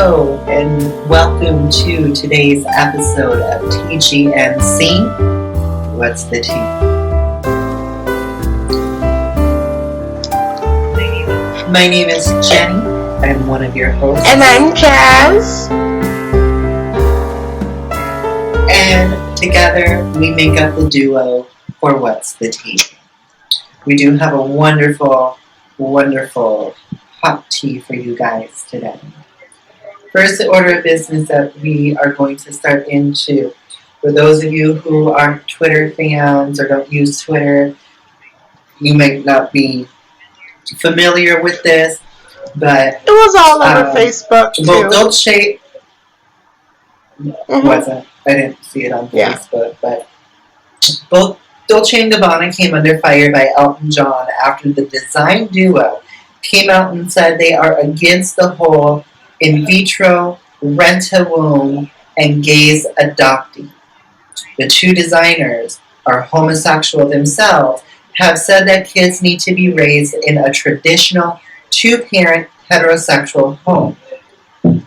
Hello, and welcome to today's episode of TGNC. What's the T? My name is Jenny. I'm one of your hosts. And I'm Jazz. And together we make up the duo for What's the Tea. We do have a wonderful, wonderful hot tea for you guys today. First order of business that we are going to start into, for those of you who aren't Twitter fans or don't use Twitter, you might not be familiar with this, but it was all over Facebook too. Well, Dolce wasn't. I didn't see it on Facebook, but both Dolce and Gabbana came under fire by Elton John after the design duo came out and said they are against the whole in vitro, rent-a-womb, and gays adoptee. The two designers are homosexual themselves, have said that kids need to be raised in a traditional two-parent heterosexual home.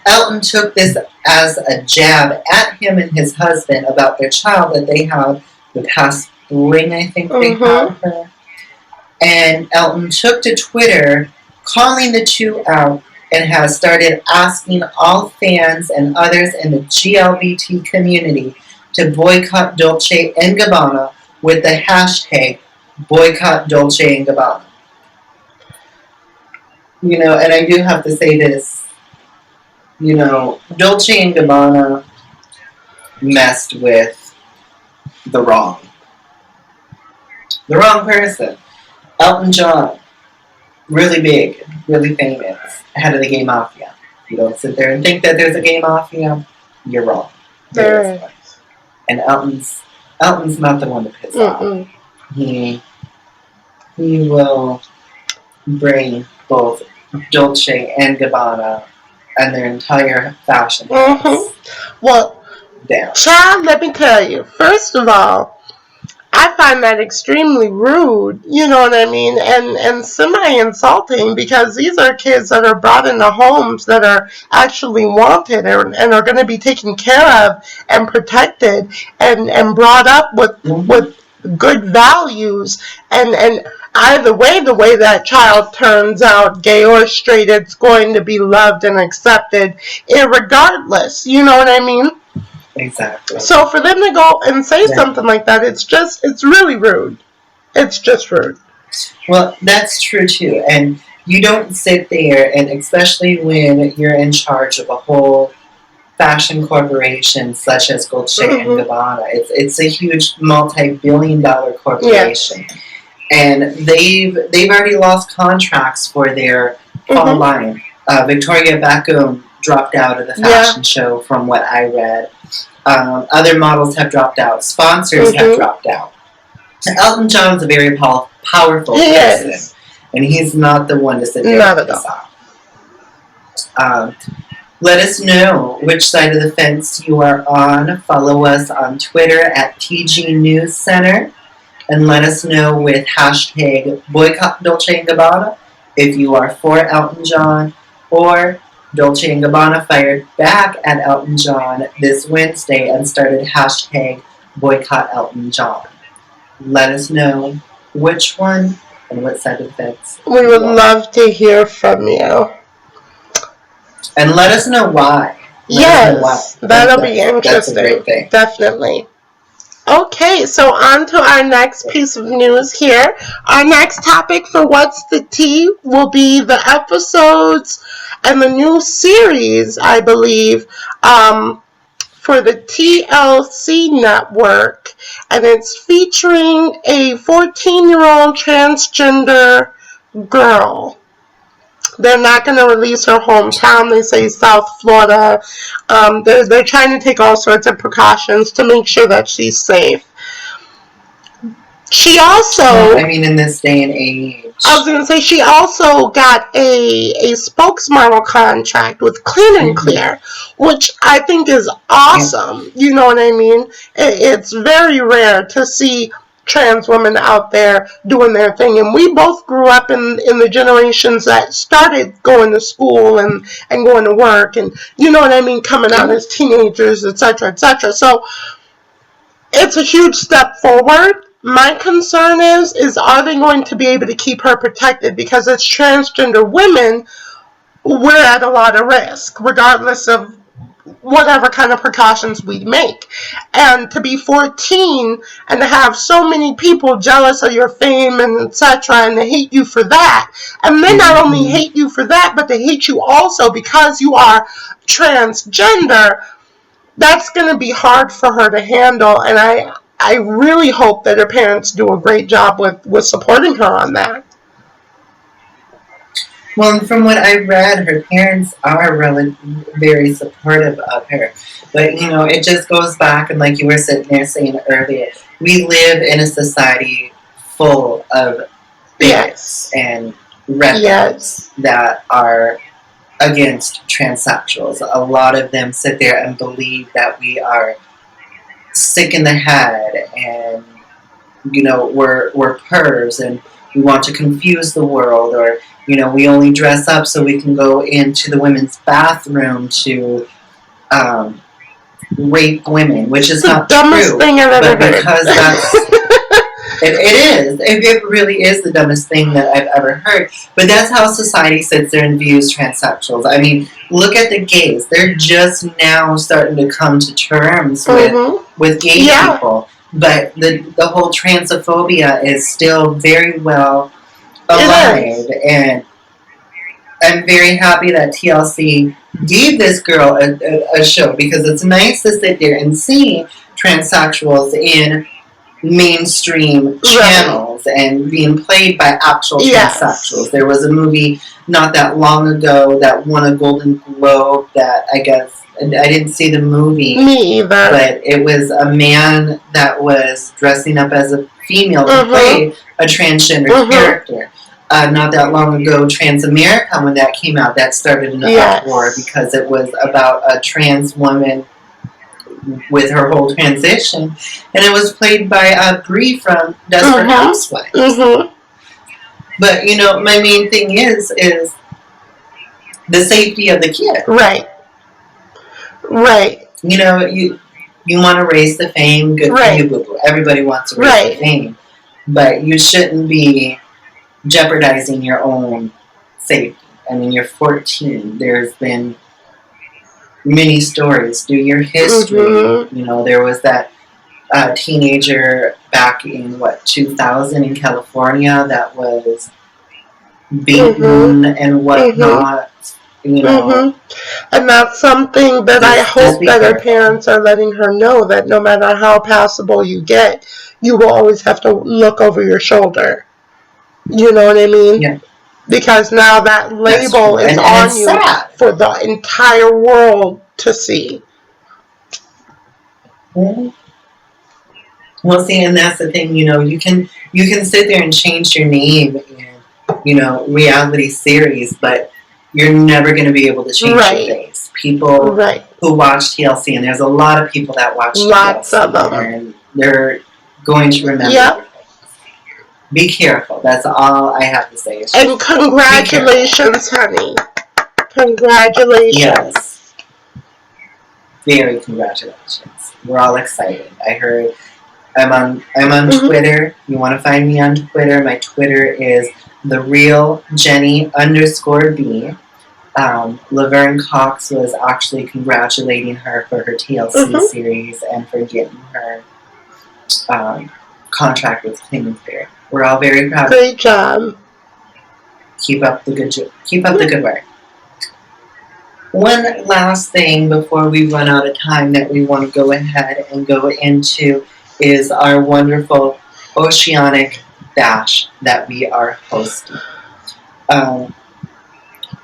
Elton took this as a jab at him and his husband about their child that they had the past spring, I think they had her. And Elton took to Twitter calling the two out and has started asking all fans and others in the GLBT community to boycott Dolce and Gabbana with the hashtag boycott Dolce and Gabbana. You know, and I do have to say this, you know, Dolce and Gabbana messed with the wrong person. Elton John, really big, really famous, head of the gay mafia. You don't sit there and think that there's a gay mafia, you're wrong. There is one. And Elton's not the one to piss off. He will bring both Dolce and Gabbana and their entire fashion house Well, down. child, let me tell you, first of all, I find that extremely rude, you know what I mean, and semi-insulting, because these are kids that are brought into homes that are actually wanted and are going to be taken care of and protected and brought up with good values, and either way, the way that child turns out, gay or straight, it's going to be loved and accepted irregardless, you know what I mean? Exactly. So for them to go and say something like that, it's really rude. It's just rude. Well, that's true too. And you don't sit there, and especially when you're in charge of a whole fashion corporation such as Dolce and Gabbana, it's a huge multi-billion-dollar corporation. Yes. And they've already lost contracts for their fall line. Victoria Beckham dropped out of the fashion show from what I read. Other models have dropped out. Sponsors have dropped out. Elton John's a very powerful person. And he's not the one to sit there and piss off. Let us know which side of the fence you are on. Follow us on Twitter at TG News Center. And let us know with hashtag boycott Dolce & Gabbana if you are for Elton John, or Dolce & Gabbana fired back at Elton John this Wednesday and started hashtag boycott Elton John. Let us know which one and what side of the fence. We would love to hear from you. And let us know why. That'll be interesting. That's a great thing. Definitely. Okay, so on to our next piece of news here. Our next topic for What's the Tea will be the episodes and the new series, I believe, for the TLC network. And it's featuring a 14-year-old transgender girl. They're not going to release her hometown. They say South Florida. They're trying to take all sorts of precautions to make sure that she's safe. She also... I mean, in this day and age... I was going to say, she also got a spokesmodel contract with Clean and Clear, which I think is awesome. You know what I mean? It's very rare to see trans women out there doing their thing. And we both grew up in the generations that started going to school and going to work and, you know what I mean, coming out as teenagers, etc., etc. So it's a huge step forward. My concern is are they going to be able to keep her protected? Because as transgender women, we're at a lot of risk, regardless of whatever kind of precautions we make. And to be 14 and to have so many people jealous of your fame and etc. and they hate you for that. And they not only hate you for that, but they hate you also because you are transgender. That's going to be hard for her to handle. And I really hope that her parents do a great job with supporting her on that. Well, from what I read, her parents are really very supportive of her. But, you know, it just goes back, and like you were sitting there saying earlier, we live in a society full of bigots and rebels that are against transsexuals. A lot of them sit there and believe that we are sick in the head and, you know, we're pervs and we want to confuse the world, or, you know, we only dress up so we can go into the women's bathroom to rape women, which is not true. Dumbest thing I've ever heard. Because that's it is. It really is the dumbest thing that I've ever heard. But that's how society sits there and views transsexuals. I mean, look at the gays. They're just now starting to come to terms with gay people. But the whole transphobia is still very well alive. And I'm very happy that TLC gave this girl a show, because it's nice to sit there and see transsexuals in mainstream channels and being played by actual transsexuals. There was a movie not that long ago that won a Golden Globe that I guess, I didn't see the movie. Me either. But it was a man that was dressing up as a female to play a transgender character. Not that long ago, Transamerica, when that came out, that started an uproar because it was about a trans woman with her whole transition, and it was played by Brie from Desperate Housewives. But, you know, my main thing is the safety of the kid. Right. You know, you want to raise the fame, good for you, boo-boo. Everybody wants to raise the fame. But you shouldn't be jeopardizing your own safety. I mean, you're 14. There's been many stories. Do your history. You know, there was that teenager back in, 2000 in California that was beaten and whatnot. You know. And that's something that I hope that her parents are letting her know, that no matter how passable you get, you will always have to look over your shoulder. You know what I mean? Yeah. Because now that label is on you for the entire world to see. Well, see, and that's the thing. You know, you can sit there and change your name in, you know, reality series, but you're never going to be able to change your face. People who watch TLC, and there's a lot of people that watch Lots TLC, of them, and they're going to remember. Be careful. That's all I have to say. And congratulations, honey. Congratulations. Yes. Very congratulations. We're all excited. I heard I'm on Twitter. You want to find me on Twitter? My Twitter is TheRealJenny_B. Laverne Cox was actually congratulating her for her TLC series and for getting her contract with Clean Fair. We're all very proud. Great job. Keep up the good work. One last thing before we run out of time that we want to go ahead and go into is our wonderful Oceanic Bash that we are hosting.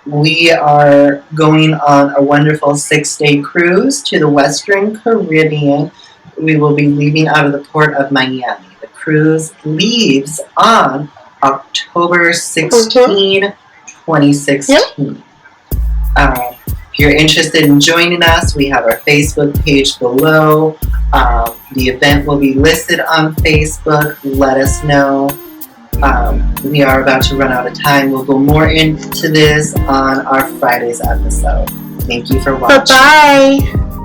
We are going on a wonderful 6-day cruise to the Western Caribbean. We will be leaving out of the port of Miami. The cruise leaves on October 16, 2016. If you're interested in joining us, we have our Facebook page below. The event will be listed on Facebook. Let us know. We are about to run out of time. We'll go more into this on our Friday's episode. Thank you for watching. Bye-bye.